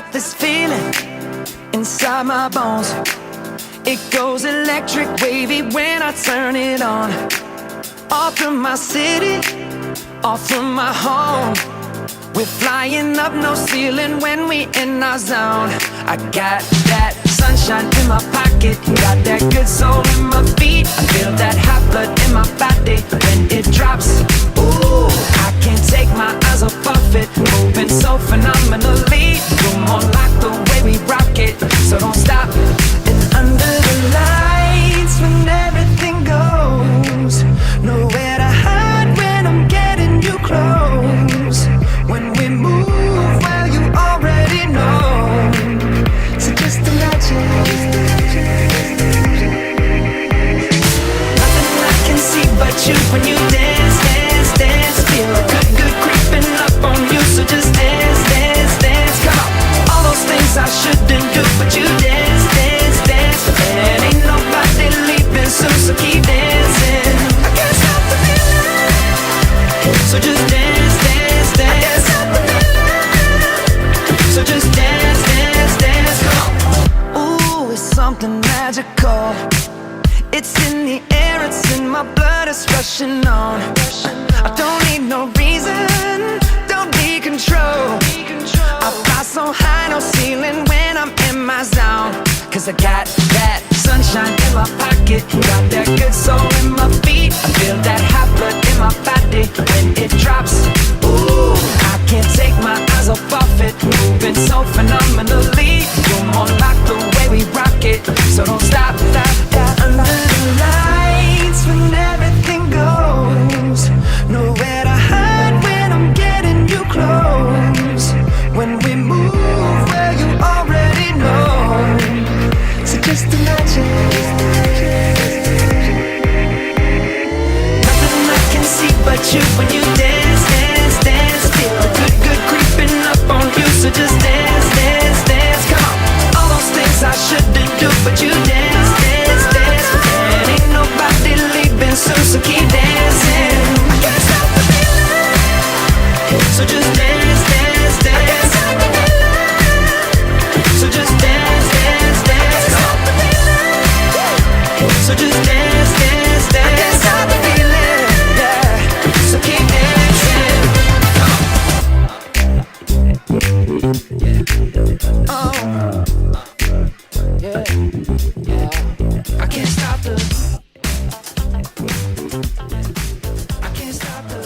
got this feeling inside my bones. It goes electric wavy when I turn it on. Off from my city, off from my home. We're flying up, no ceiling when we in our zone. I got that sunshine in my pocket, got that good soul in my feet. I feel that hot blood in my body when it drops. Ooh, I can't take my eyes off of it, moving so phenomenally. You're more like the way we rock it, so don't stop. And under the lights, when everything goes, nowhere to hide when I'm getting you close. When we move, well, you already know. So just imagine. Nothing I can see but you when you dance, dance, dance. Feel good, good creeping up on you. So just dance, dance, dance. Come on. All those things I shouldn't do, but you dance, dance, dance. And ain't nobody leaving soon, so keep dancing. I can't stop the feeling. So just dance, dance, dance. I can't stop the feeling. So just dance, dance, dance. Come on. Ooh, it's something magical. It's in the air, it's in my blood, it's rushing on. I don't need no reason, don't need control. I fly so high, no ceiling when I'm in my zone. Cause I got that sunshine in my pocket, got that good soul in my feet. I feel that hot blood in my body when it drops. Ooh, I can't take my eyes off of it, moving so phenomenally. You're more like the way we rock it, so don't stop, stop, stop. Under the lights when everything goes, nowhere to hide when I'm getting you close. When we move, well, you already know. So just imagine. Nothing I can see but you when you dance, dance, dance. Feel the good, good creeping up on you. So just dance, dance, dance. Come on. All those things I shouldn't do, but you dance, dance, dance. And ain't nobody leaving soon, so keep dancing. I can't stop the feeling. So just dance, dance, dance. I can't stop the feeling. So just dance, dance, dance. Stop the feeling. So just dance, dance, dance. I can't stop the feeling. Yeah. So keep dancing. Oh. Yeah. Yeah. I can't stop the. I can't stop the.